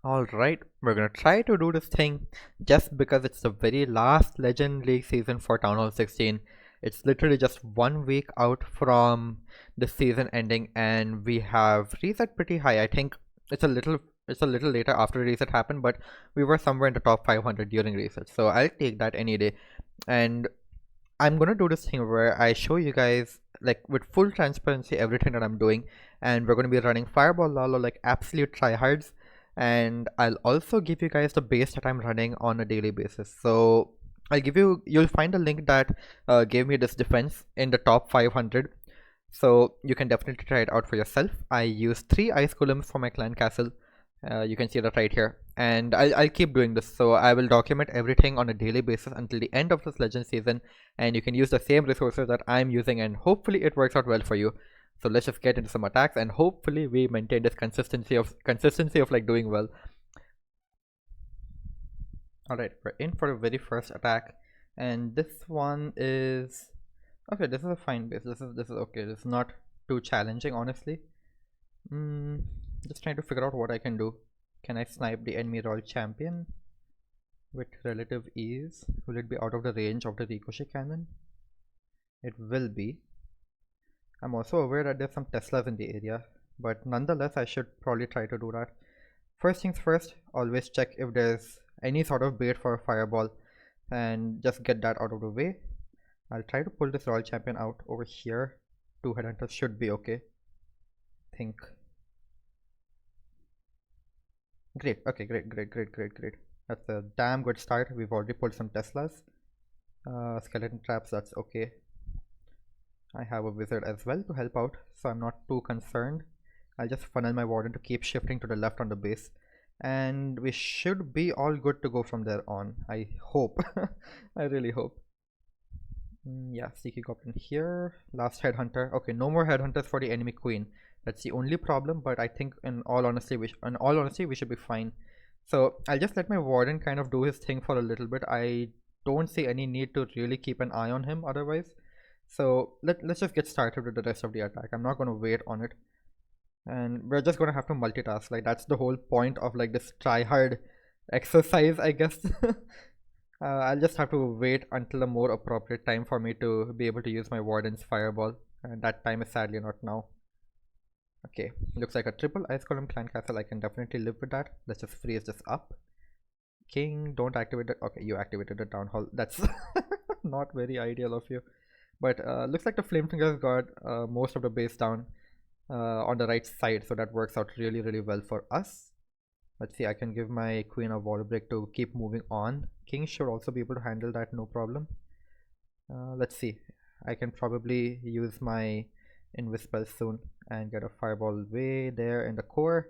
Alright, we're gonna try to do this thing just because it's the very last Legend League season for Town Hall 16. It's literally just 1 week out from the season ending and we have reset pretty high. I think it's a little it's a little later after reset happened, but we were somewhere in the top 500 during reset. So I'll take that any day. And I'm gonna do this thing where I show you guys like with full transparency everything that I'm doing, and we're gonna be running Fireball Lalo like absolute tryhards, and I'll also give you guys the base that I'm running on a daily basis. So you'll find a link that gave me this defense in the top 500. So you can definitely try it out for yourself. I use 3 ice golems for my clan castle. You can see that right here, and I'll keep doing this. So I will document everything on a daily basis until the end of this legend season, and you can use the same resources that I'm using, and hopefully it works out well for you. So let's just get into some attacks, and hopefully we maintain this consistency of like doing well. Alright, we're in for the very first attack, and this one is okay. This is a fine base. This is okay. This is not too challenging, honestly. Just trying to figure out what I can do. Can I snipe the enemy royal champion with relative ease? Will it be out of the range of the ricochet cannon? It will be. I'm also aware that there's some Teslas in the area, but nonetheless I should probably try to do that. First things first, always check if there's any sort of bait for a fireball and just get that out of the way. I'll try to pull this royal champion out over here. 2 headhunters should be okay, I think. Great, okay, great. That's a damn good start. We've already pulled some Teslas. Skeleton traps, that's okay. I have a wizard as well to help out, so I'm not too concerned. I'll just funnel my warden to keep shifting to the left on the base, and we should be all good to go from there on. I hope. I really hope. Yeah, Seeky Goblin here. Last headhunter. Okay, no more headhunters for the enemy queen. That's the only problem, but I think in all honesty we should be fine. So I'll just let my warden kind of do his thing for a little bit. I don't see any need to really keep an eye on him otherwise. So let's just get started with the rest of the attack. I'm not going to wait on it, and we're just going to have to multitask. Like that's the whole point of like this try hard exercise, I guess. I'll just have to wait until a more appropriate time for me to be able to use my warden's fireball, and that time is sadly not now. Okay, looks like a triple ice column clan castle. I can definitely live with that. Let's just freeze this up. King, don't activate it. Okay, you activated the town hall. That's not very ideal of you. But looks like the flame fingers got most of the base down on the right side, so that works out really well for us. Let's see, I can give my queen a wall break to keep moving on. King should also be able to handle that, no problem. Let's see, I can probably use my Invispell soon and get a fireball way there in the core.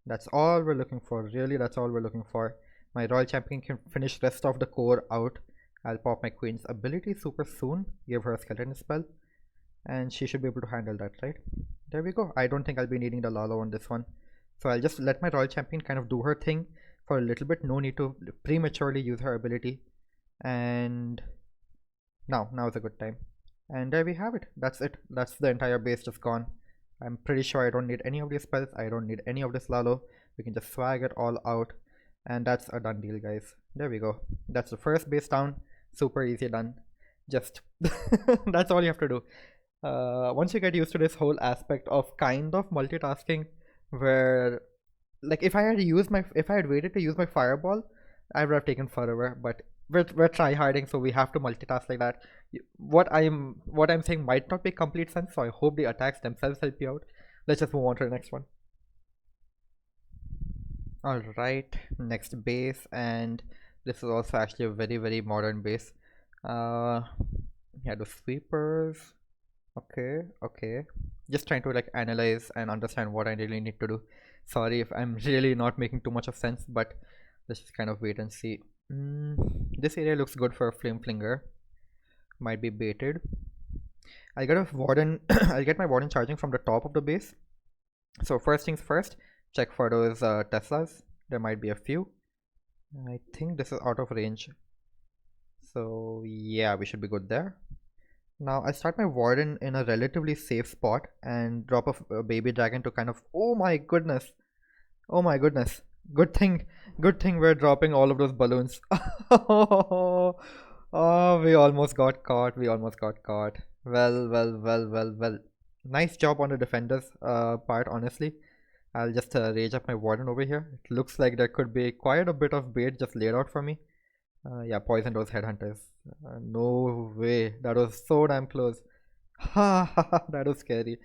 That's all we're looking for, really, that's all we're looking for. My royal champion can finish rest of the core out. I'll pop my queen's ability super soon, give her a skeleton spell, and she should be able to handle that, right? There we go. I don't think I'll be needing the Lalo on this one. So I'll just let my royal champion kind of do her thing for a little bit. No need to prematurely use her ability. And now is a good time. And there we have it. That's it. That's the entire base just gone. I'm pretty sure I don't need any of these spells. I don't need any of this Lalo. We can just swag it all out. And that's a done deal, guys. There we go. That's the first base down. Super easy done. Just that's all you have to do. Once you get used to this whole aspect of kind of multitasking, where like if I had waited to use my fireball, I would have taken forever. But we're try harding, so we have to multitask like that. What I'm saying might not make complete sense, so I hope the attacks themselves help you out. Let's just move on to the next one. Alright, next base, and this is also actually a very modern base. Yeah, the sweepers. Okay, just trying to like analyze and understand what I really need to do. Sorry if I'm really not making too much of sense, but let's just kind of wait and see. This area looks good for a flame flinger. Might be baited. I'll get a warden. I'll get my warden charging from the top of the base. So first things first, check for those Teslas. There might be a few. I think this is out of range, so yeah, we should be good there. Now I start my warden in a relatively safe spot and drop a baby dragon to kind of, oh my goodness, Good thing, good thing we're dropping all of those balloons. Oh, we almost got caught. We almost got caught. Well, well, well, well, well. Nice job on the defenders part, honestly. I'll just rage up my warden over here. It looks like there could be quite a bit of bait just laid out for me. Yeah, poison those headhunters. No way. That was so damn close. Ha ha ha. That was scary.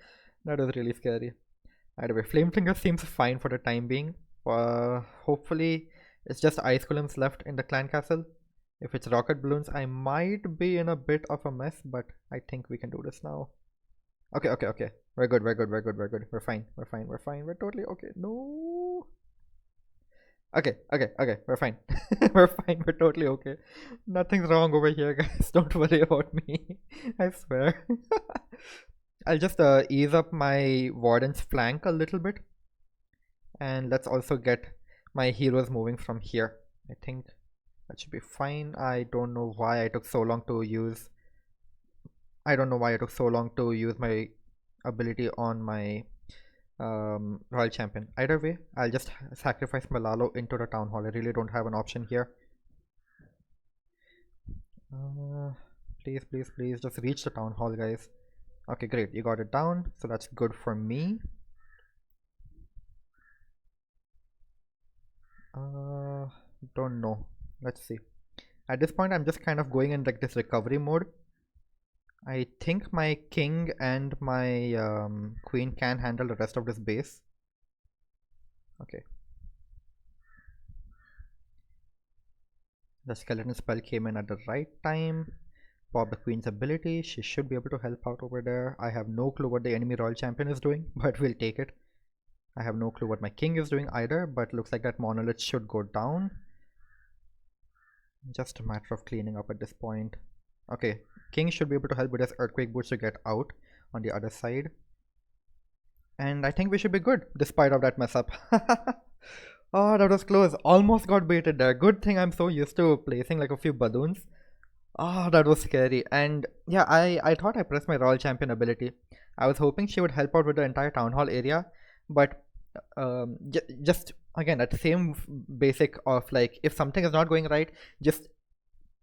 That was really scary. Either way, Flame Finger seems fine for the time being. Hopefully, it's just ice golems left in the clan castle. If it's rocket balloons, I might be in a bit of a mess, but I think we can do this now. Okay, okay, okay. We're good, we're good, we're good, we're good. We're fine, we're fine, we're fine. We're totally okay. No. Okay, okay, okay. We're fine. We're fine. We're totally okay. Nothing's wrong over here, guys. Don't worry about me. I swear. I'll just ease up my warden's flank a little bit. And let's also get my heroes moving from here. I think that should be fine. I don't know why I took so long to use my ability on my royal champion. Either way, I'll just sacrifice Malalo into the town hall. I really don't have an option here. Please, please, please just reach the town hall, guys. Okay, great, you got it down, so that's good for me. Don't know. Let's see. At this point, I'm just kind of going in like this recovery mode. I think my king and my queen can handle the rest of this base. Okay. The skeleton spell came in at the right time. Pop the queen's ability. She should be able to help out over there. I have no clue what the enemy royal champion is doing, but we'll take it. I have no clue what my king is doing either, but looks like that monolith should go down. Just a matter of cleaning up at this point. Okay, king should be able to help with his earthquake boots to get out on the other side. And I think we should be good despite of that mess up. Oh, that was close. Almost got baited there. Good thing I'm so used to placing like a few balloons. Oh, that was scary. And yeah, I thought I pressed my royal champion ability. I was hoping she would help out with the entire town hall area, but just again that same basic of like, if something is not going right, just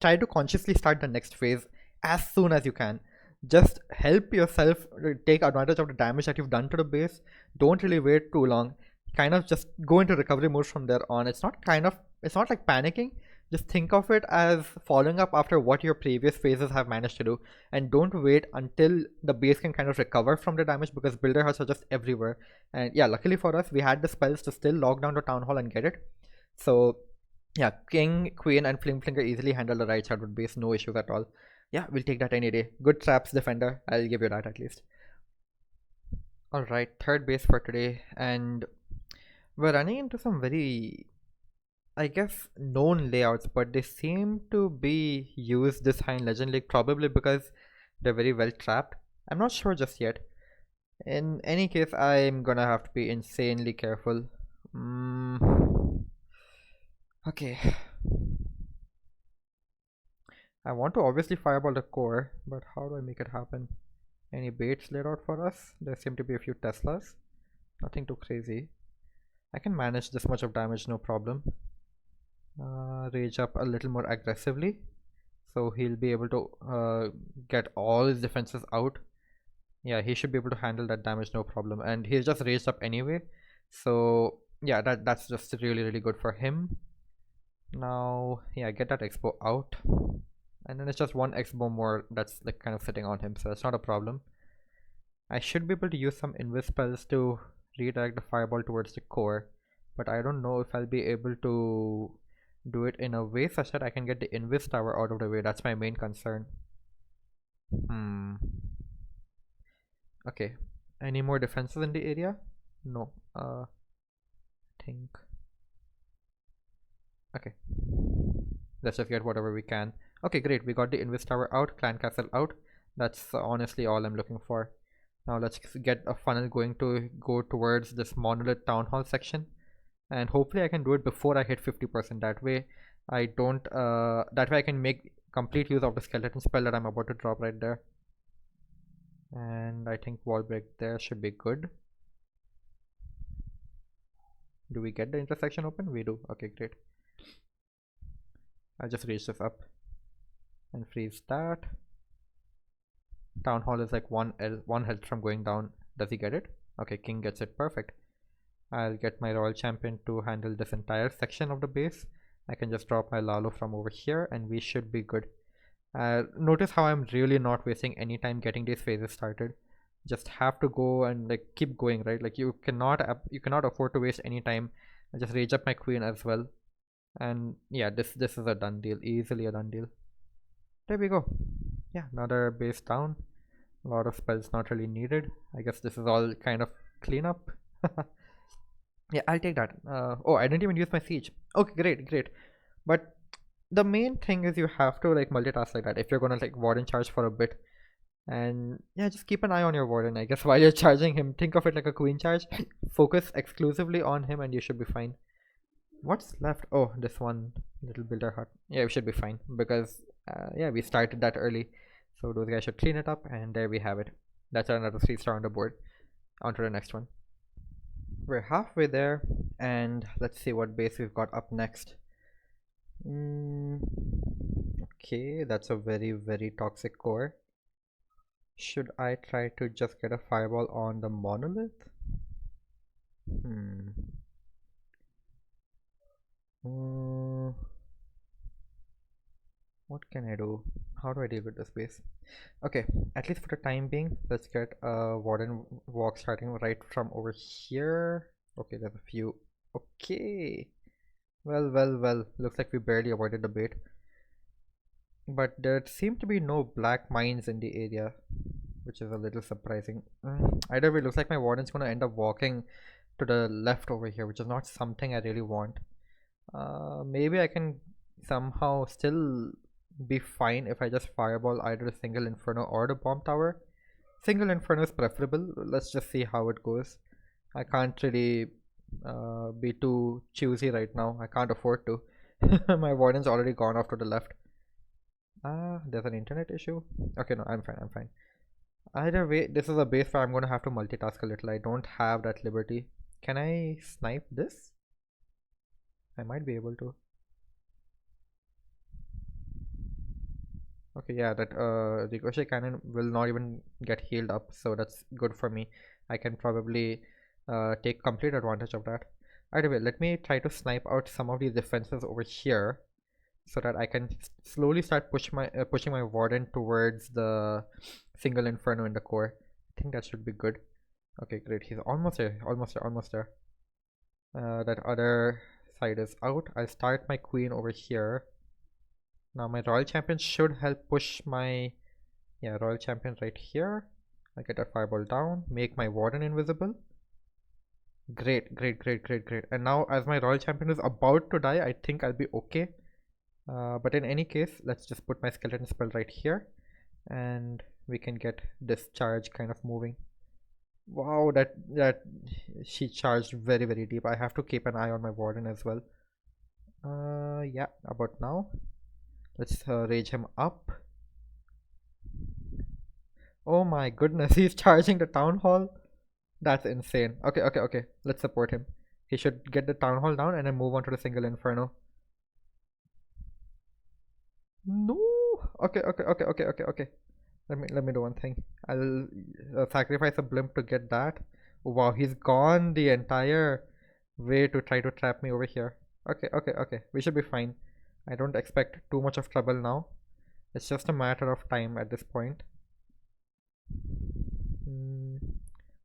try to consciously start the next phase as soon as you can. Just help yourself take advantage of the damage that you've done to the base. Don't really wait too long. Kind of just go into recovery mode from there on. It's not like panicking. Just think of it as following up after what your previous phases have managed to do, and don't wait until the base can kind of recover from the damage, because builder huts are just everywhere. And yeah, luckily for us, we had the spells to still lock down the town hall and get it. So yeah, king, queen, and flame flinger easily handle the right side with base, no issues at all. Yeah, we'll take that any day. Good traps, defender. I'll give you that at least. Alright, third base for today, and we're running into some very, I guess, known layouts, but they seem to be used this high in Legend League, probably because they're very well trapped. I'm not sure just yet. In any case, I'm gonna have to be insanely careful. Okay. I want to obviously fireball the core, but how do I make it happen? Any baits laid out for us? There seem to be a few Teslas. Nothing too crazy. I can manage this much of damage, no problem. Rage up a little more aggressively, so he'll be able to get all his defenses out. Yeah, he should be able to handle that damage, no problem. And he's just raised up anyway, so yeah, that's just really good for him. Now, yeah, get that expo out, and then it's just one expo more that's like kind of sitting on him, so that's not a problem. I should be able to use some invis spells to redirect the fireball towards the core, but I don't know if I'll be able to do it in a way such that I can get the invis tower out of the way. That's my main concern. Okay, any more defenses in the area? No. Think. Okay, let's just get whatever we can. Okay, great, we got the invis tower out, clan castle out. That's honestly all I'm looking for. Now let's get a funnel going to go towards this monolith town hall section, and hopefully I can do it before I hit 50%. That way I don't that way I can make complete use of the skeleton spell that I'm about to drop right there. And I think wall break there should be good. Do we get the intersection open? We do. Okay, great. I'll just reach this up and freeze that. Town hall is like one health from going down. Does he get it? Okay, king gets it. Perfect. I'll get my royal champion to handle this entire section of the base. I can just drop my Lalo from over here and we should be good. Notice how I'm really not wasting any time getting these phases started. Just have to go and like keep going, right? Like you cannot afford to waste any time. I just rage up my queen as well. And yeah, this is a done deal. Easily a done deal. There we go. Yeah, another base down. A lot of spells not really needed. I guess this is all kind of cleanup. Yeah, I'll take that. Oh, I didn't even use my siege. Okay, great. But the main thing is you have to like multitask like that if you're gonna like warden charge for a bit. And yeah, just keep an eye on your warden, I guess, while you're charging him. Think of it like a queen charge. Focus exclusively on him and you should be fine. What's left? Oh, this one little builder hut. Yeah, we should be fine because yeah, we started that early. So those guys should clean it up and there we have it. That's another 3-star on the board. On to the next one. We're halfway there and let's see what base we've got up next. Okay, that's a very toxic core. Should I try to just get a fireball on the monolith? What can I do? How do I deal with this base? Okay, at least for the time being, let's get a warden walk starting right from over here. Okay, there's a few. Okay, well, looks like we barely avoided the bait. But there seem to be no black mines in the area, which is a little surprising. Either way, looks like my warden's gonna end up walking to the left over here, which is not something I really want. Maybe I can somehow still be fine if I just fireball either the single inferno or the bomb tower. Single inferno is preferable. Let's just see how it goes. I can't really be too choosy right now. I can't afford to. My warden's already gone off to the left. There's an internet issue. Okay, no, I'm fine. Either way, this is a base where I'm gonna have to multitask a little. I don't have that liberty. Can I snipe this? I might be able to. Okay, yeah, that ricochet cannon will not even get healed up, so that's good for me. I can probably take complete advantage of that. Either way, let me try to snipe out some of these defenses over here so that I can slowly start pushing my warden towards the single inferno in the core. I think that should be good. Okay, great. He's almost there. That other side is out. I'll start my queen over here. Now my royal champion should help push my royal champion right here. I get a fireball down, make my warden invisible. Great. And now as my royal champion is about to die, I think I'll be okay. But in any case, let's just put my skeleton spell right here and we can get this charge kind of moving. Wow, that she charged very deep. I have to keep an eye on my warden as well. Yeah, about now. Let's rage him up. Oh my goodness, he's charging the town hall. That's insane. Okay. Let's support him. He should get the town hall down and then move on to the single inferno. No. Okay. Let me do one thing. I'll sacrifice a blimp to get that. Oh, wow, he's gone the entire way to try to trap me over here. Okay. We should be fine. I don't expect too much of trouble now. It's just a matter of time at this point.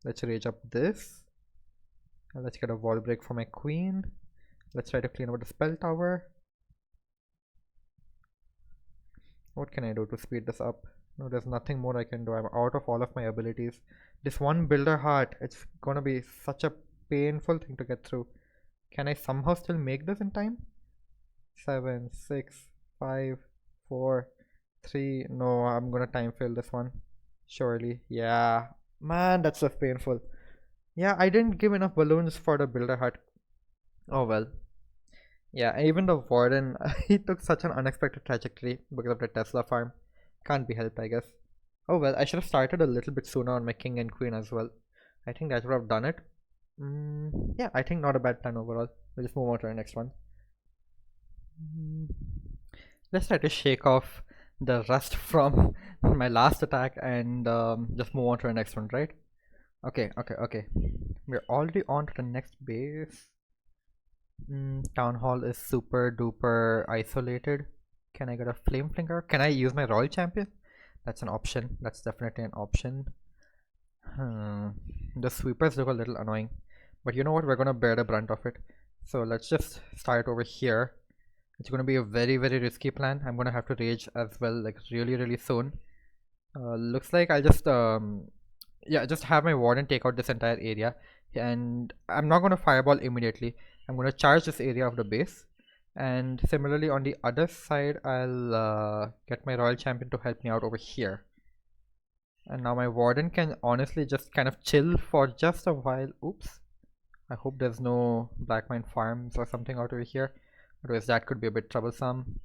Let's rage up this. And let's get a wall break for my queen. Let's try to clean up the spell tower. What can I do to speed this up? No, there's nothing more I can do. I'm out of all of my abilities. This one builder heart, it's gonna be such a painful thing to get through. Can I somehow still make this in time? 7, 6, 5, 4, 3. No, I'm gonna time fail this one. Surely. Yeah. Man, that's so painful. Yeah, I didn't give enough balloons for the builder hut. Oh well. Yeah, even the warden, he took such an unexpected trajectory because of the Tesla farm. Can't be helped, I guess. Oh well, I should have started a little bit sooner on my king and queen as well. I think that would have done it. Yeah, I think not a bad plan overall. We'll just move on to the next one. Mm, let's try to shake off the rust from my last attack and just move on to the next one, right? Okay. We're already on to the next base. Town hall is super duper isolated. Can I get a flame flinger? Can I use my royal champion? That's an option. That's definitely an option. The sweepers look a little annoying, but you know what? We're gonna bear the brunt of it. So let's just start over here. It's gonna be a very risky plan. I'm gonna have to rage as well, like really soon. Looks like I'll just yeah, just have my warden take out this entire area, and I'm not gonna fireball immediately. I'm gonna charge this area of the base, and similarly on the other side, I'll get my royal champion to help me out over here. And now my warden can honestly just kind of chill for just a while. Oops. I hope there's no black mine farms or something out over here. Otherwise that could be a bit troublesome.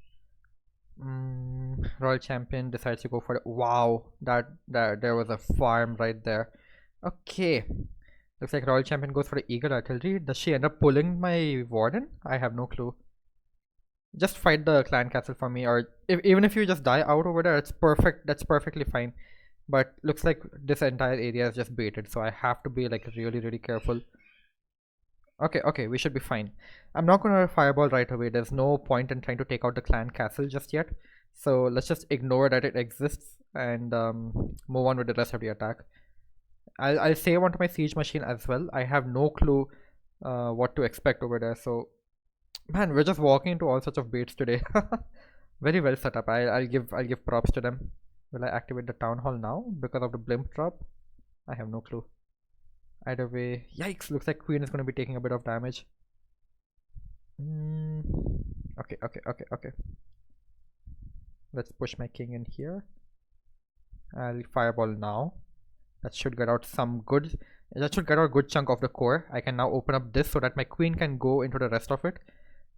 Royal champion decides to go for it. Wow, that there was a farm right there. Okay. Looks like royal champion goes for the eagle artillery. Does she end up pulling my warden? I have no clue. Just fight the clan castle for me, or even if you just die out over there, it's perfect. That's perfectly fine. But looks like this entire area is just baited, so I have to be like really careful. Okay, we should be fine. I'm not gonna fireball right away. There's no point in trying to take out the clan castle just yet. So let's just ignore that it exists and move on with the rest of the attack. I'll save onto my siege machine as well. I have no clue what to expect over there. So man, we're just walking into all sorts of baits today. Very well set up. I'll give props to them. Will I activate the town hall now because of the blimp drop? I have no clue. Either way, yikes! Looks like queen is going to be taking a bit of damage. Okay. Let's push my king in here. I'll fireball now. That should get out some good. That should get out a good chunk of the core. I can now open up this so that my queen can go into the rest of it.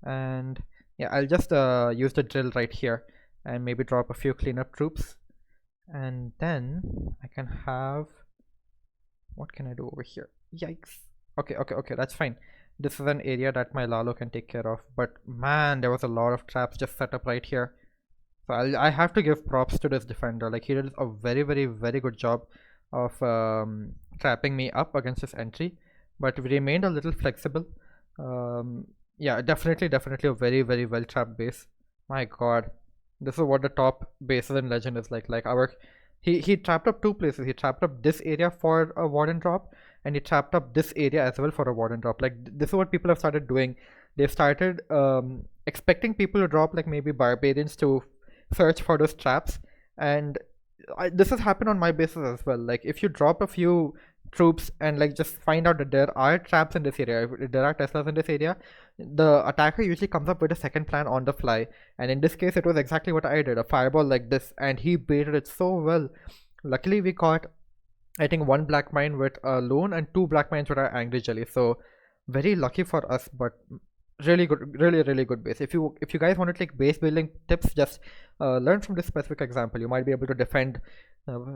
And yeah, I'll just use the drill right here and maybe drop a few cleanup troops. And then I can have, what can I do over here? Yikes. Okay, that's fine. This is an area that my Lalo can take care of, but man, there was a lot of traps just set up right here. So I have to give props to this defender. Like, he did a very good job of trapping me up against this entry, but we remained a little flexible. Yeah, definitely a very well trapped base. My god, this is what the top bases in Legend is like. Like, our he trapped up two places. He trapped up this area for a warden drop, and he trapped up this area as well for a warden drop. Like, this is what people have started doing. They've started expecting people to drop like maybe barbarians to search for those traps, and this has happened on my bases as well. Like, if you drop a few troops and like just find out that there are traps in this area, if there are Teslas in this area, the attacker usually comes up with a second plan on the fly, and in this case it was exactly what I did, a fireball like this, and he baited it so well. Luckily we caught, I think, one black mine with a loon and two black mines with our angry jelly, so very lucky for us. But really good, really good base. If you guys want to take base building tips, just learn from this specific example. You might be able to defend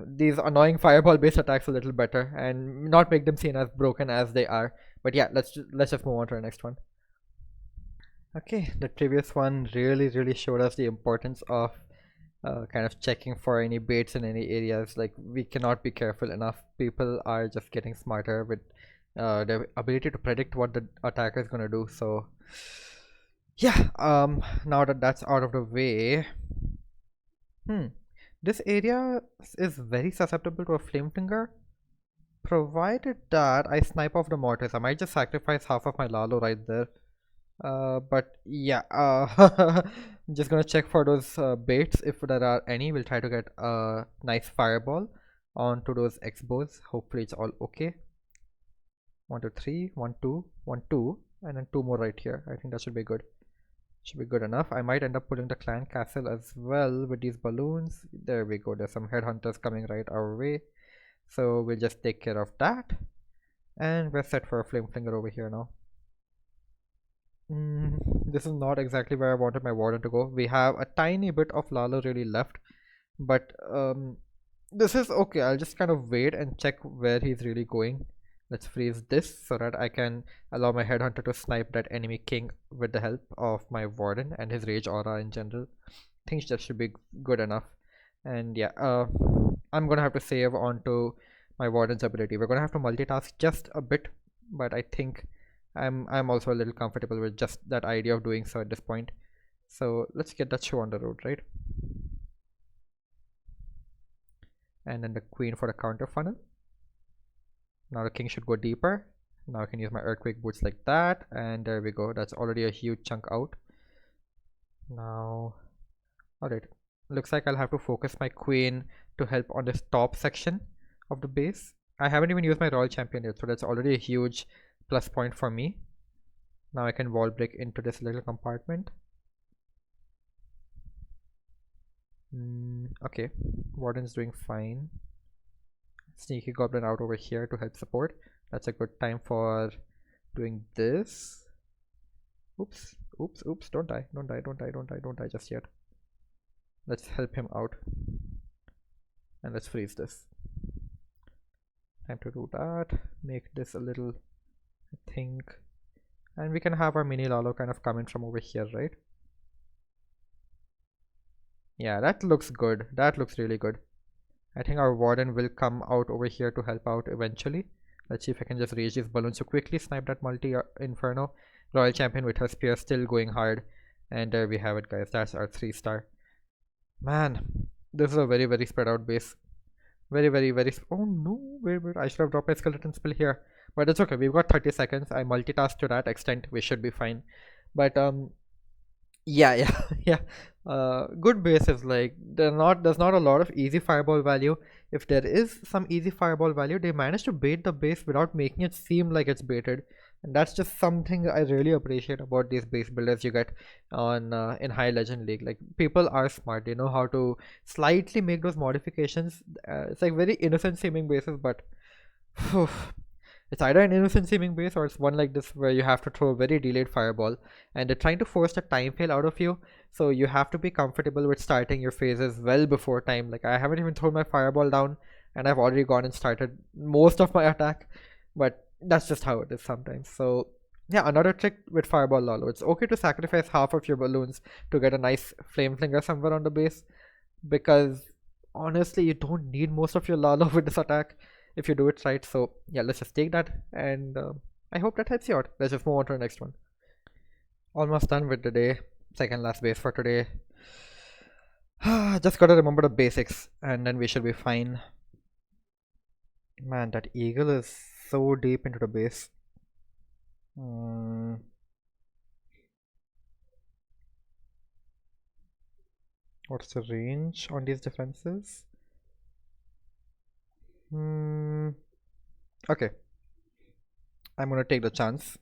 these annoying fireball based attacks a little better and not make them seen as broken as they are. But yeah, let's just move on to the next one. Okay, the previous one really showed us the importance of kind of checking for any baits in any areas. Like, we cannot be careful enough. People are just getting smarter with their ability to predict what the attacker is going to do. So yeah, now that that's out of the way, this area is very susceptible to a flame finger, provided that I snipe off the mortars. I might just sacrifice half of my Lalo right there. But yeah, just gonna check for those baits if there are any. We'll try to get a nice fireball onto those X-bows. Hopefully it's all okay. 1 2 3 1 2 1 2, and then 2 more right here. I think that should be good. Should be good enough. I might end up pulling the clan castle as well with these balloons. There we go. There's some headhunters coming right our way, so we'll just take care of that, and we're set for a flame flinger over here now. This is not exactly where I wanted my warden to go. We have a tiny bit of Lalo really left, but this is okay. I'll just kind of wait and check where he's really going. Let's freeze this so that I can allow my headhunter to snipe that enemy king with the help of my warden and his rage aura in general. I think that should be good enough. And yeah, I'm gonna have to save onto my warden's ability. We're gonna have to multitask just a bit, but I think I'm also a little comfortable with just that idea of doing so at this point. So let's get that show on the road, right? And then the queen for the counter funnel. Now the king should go deeper. Now I can use my earthquake boots like that, and there we go. That's already a huge chunk out. Now, alright, looks like I'll have to focus my queen to help on this top section of the base. I haven't even used my royal champion yet, so that's already a huge plus point for me. Now I can wall break into this little compartment. Okay, warden's doing fine. Sneaky goblin out over here to help support. That's a good time for doing this. Oops, oops, oops, don't die, don't die, don't die, don't die, don't die just yet. Let's help him out. And let's freeze this. Time to do that. Make this a little, I think. And we can have our mini Lalo kind of come in from over here, right? Yeah, that looks good. That looks really good. I think our warden will come out over here to help out eventually. Let's see if I can just raise these balloons to quickly snipe that multi-inferno. Royal champion with her spear still going hard. And there we have it, guys. That's our 3-star. Man, this is a very, very spread out base. Very, very, very. Oh no, wait. I should have dropped my skeleton spill here. But it's okay. We've got 30 seconds. I multitask to that extent. We should be fine. But yeah yeah good bases. Like there's not a lot of easy fireball value. If there is some easy fireball value, they manage to bait the base without making it seem like it's baited, and that's just something I really appreciate about these base builders you get on in High Legend League. Like, people are smart, they know how to slightly make those modifications. It's like very innocent seeming bases, but it's either an innocent seeming base or it's one like this where you have to throw a very delayed fireball and they're trying to force a time fail out of you. So you have to be comfortable with starting your phases well before time. Like, I haven't even thrown my fireball down and I've already gone and started most of my attack, but that's just how it is sometimes. So yeah, another trick with fireball Lalo, it's okay to sacrifice half of your balloons to get a nice flame flinger somewhere on the base, because honestly you don't need most of your Lalo with this attack if you do it right. So yeah, let's just take that, and I hope that helps you out. Let's just move on to the next one. Almost done with the day. Second last base for today. Just gotta remember the basics and then we should be fine. Man, that eagle is so deep into the base. What's the range on these defenses? Okay, I'm gonna take the chance.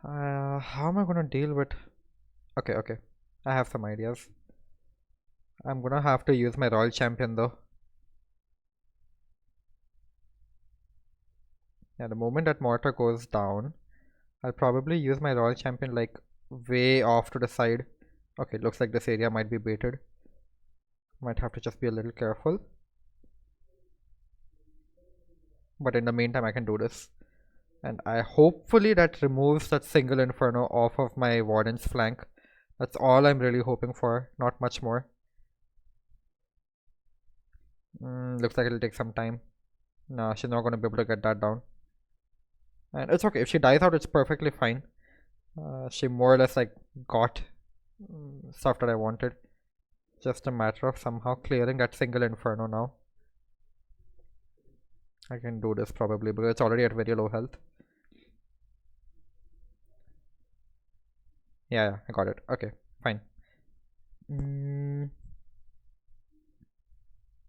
How am I gonna deal with... Okay, I have some ideas. I'm gonna have to use my royal champion though. Yeah, the moment that mortar goes down, I'll probably use my royal champion like way off to the side. Okay, looks like this area might be baited. Might have to just be a little careful. But in the meantime, I can do this. And hopefully that removes that single inferno off of my warden's flank. That's all I'm really hoping for, not much more. Looks like it'll take some time. No, she's not going to be able to get that down. And it's okay, if she dies out, it's perfectly fine. She more or less like got stuff that I wanted. Just a matter of somehow clearing that single inferno now. I can do this probably because it's already at very low health. Yeah, I got it. Okay, fine.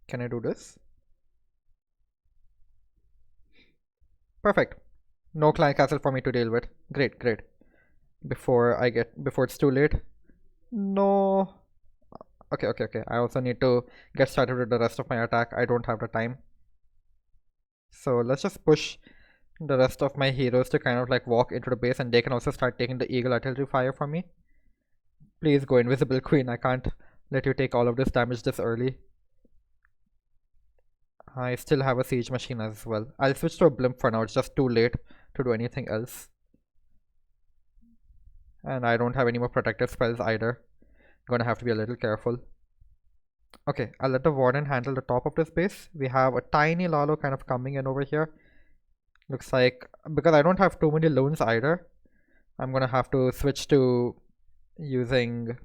Can I do this? Perfect. No clan castle for me to deal with. Great. Before it's too late. No. Okay. I also need to get started with the rest of my attack. I don't have the time. So let's just push the rest of my heroes to kind of like walk into the base, and they can also start taking the eagle artillery fire from me. Please go invisible queen. I can't let you take all of this damage this early. I still have a siege machine as well. I'll switch to a blimp for now. It's just too late to do anything else. And I don't have any more protective spells either. Gonna have to be a little careful. Okay, I'll let the warden handle the top of this base. We have a tiny Lalo kind of coming in over here. Looks like, because I don't have too many loans either, I'm gonna have to switch to using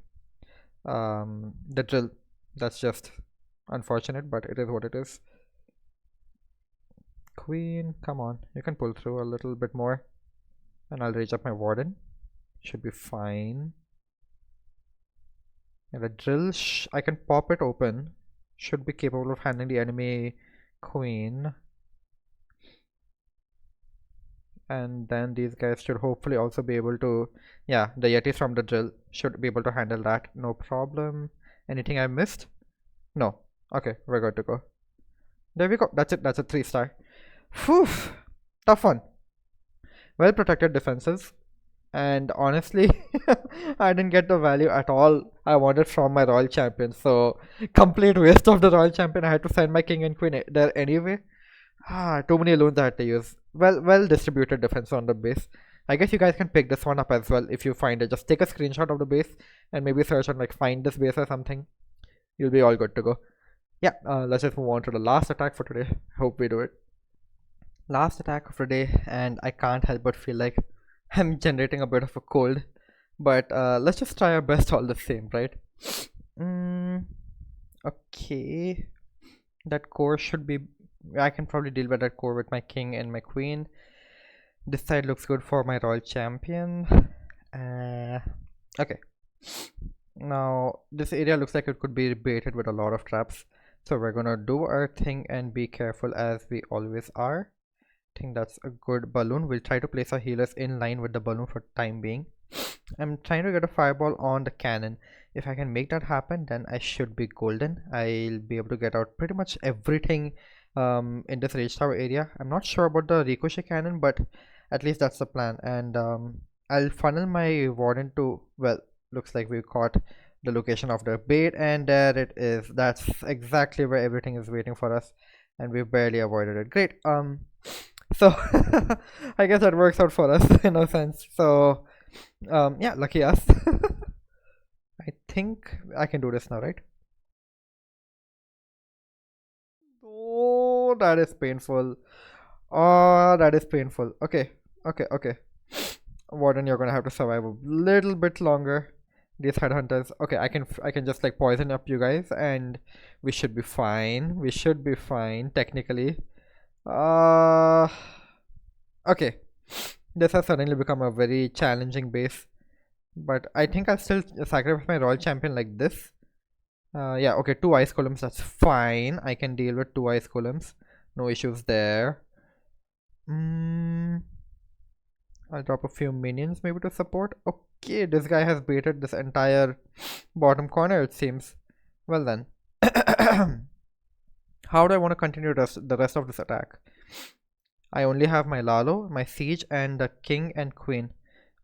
the drill. That's just unfortunate, but it is what it is. Queen, come on, you can pull through a little bit more, and I'll raise up my warden. Should be fine. And the drill, I can pop it open. Should be capable of handling the enemy queen. And then these guys should hopefully also be able to, yeah, the yetis from the drill should be able to handle that, no problem. Anything I missed? No. Okay, we're good to go. There we go. That's it. That's a 3-star. Whew, tough one. Well protected defenses, and honestly I didn't get the value at all I wanted from my royal champion, so complete waste of the royal champion. I had to send my king and queen there anyway. Too many loans I had to use. Well distributed defense on the base. I guess you guys can pick this one up as well if you find it. Just take a screenshot of the base and maybe search on like find this base or something. You'll be all good to go. Yeah, let's just move on to the last attack for today. Hope we do it. Last attack of the day, and I can't help but feel like I'm generating a bit of a cold, but let's just try our best all the same, right? Okay, that core should be, I can probably deal with that core with my king and my queen. This side looks good for my royal champion. Okay, now this area looks like it could be baited with a lot of traps, so we're gonna do our thing and be careful as we always are. I think that's a good balloon. We'll try to place our healers in line with the balloon for time being. I'm trying to get a fireball on the cannon. If I can make that happen, then I should be golden. I'll be able to get out pretty much everything in this rage tower area. I'm not sure about the ricochet cannon, but at least that's the plan. And I'll funnel my warden to, well, looks like we caught the location of the bait, and there it is. That's exactly where everything is waiting for us, and we barely avoided it. Great. So I guess that works out for us in a sense. So yeah, lucky us. I think I can do this now, right? Oh, that is painful. Oh, that is painful. Okay, okay. Warden, you're gonna have to survive a little bit longer. These headhunters. Okay, I can just like poison up you guys, and we should be fine. We should be fine technically. Okay, this has suddenly become a very challenging base, but I think I'll still sacrifice my royal champion like this. Yeah, okay, 2 ice columns, that's fine. I can deal with 2 ice columns, no issues there. I'll drop a few minions maybe to support. Okay, this guy has baited this entire bottom corner, it seems. Well then, how do I want to continue the rest of this attack? I only have my Lalo, my siege, and the king and queen.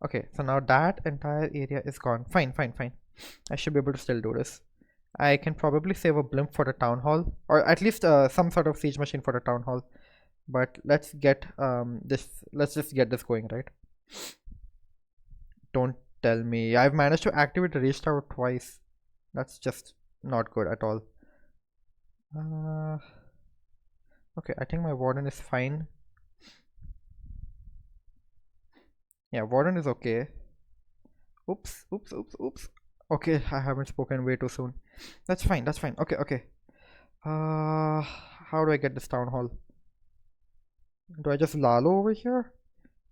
Okay, so now that entire area is gone. Fine. I should be able to still do this. I can probably save a blimp for the town hall, or at least some sort of siege machine for the town hall. But let's get let's just get this going, right? Don't tell me I've managed to activate the rage tower twice. That's just not good at all. Okay, I think my warden is fine. Yeah, warden is okay. Oops. Okay, I haven't spoken way too soon. That's fine. Okay. How do I get this town hall? Do I just Lalo over here?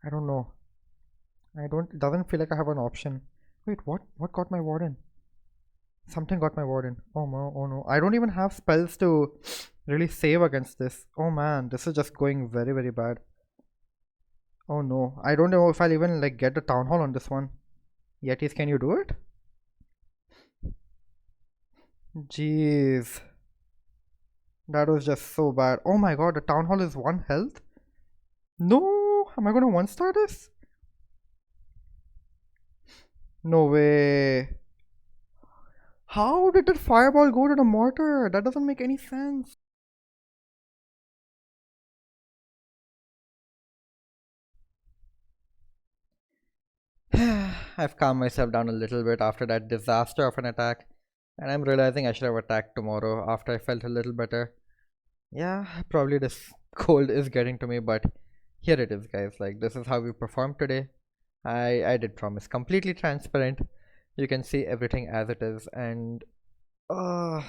I don't know. It doesn't feel like I have an option. Wait, what got my warden? Something got my warden. Oh no. I don't even have spells to really save against this. Oh man, this is just going very, very bad. Oh no, I don't know if I'll even like get the town hall on this one. Yetis, can you do it? Jeez, that was just so bad. Oh my god, the town hall is 1 health. No, am I gonna 1-star this? No way. How did that fireball go to the mortar? That doesn't make any sense. I've calmed myself down a little bit after that disaster of an attack, and I'm realizing I should have attacked tomorrow after I felt a little better. Yeah, probably this cold is getting to me, but here it is, guys. Like, this is how we performed today. I did promise completely transparent. You can see everything as it is, and uh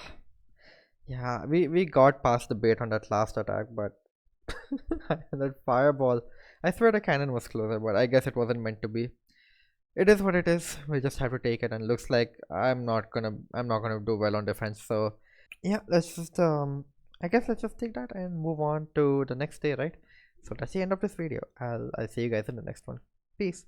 yeah, we got past the bait on that last attack, but that fireball, I swear the cannon was closer, but I guess it wasn't meant to be. It is what it is. We just have to take it, and looks like I'm not gonna do well on defense. So yeah, let's just I guess let's just take that and move on to the next day, right? So that's the end of this video. I'll see you guys in the next one. Peace.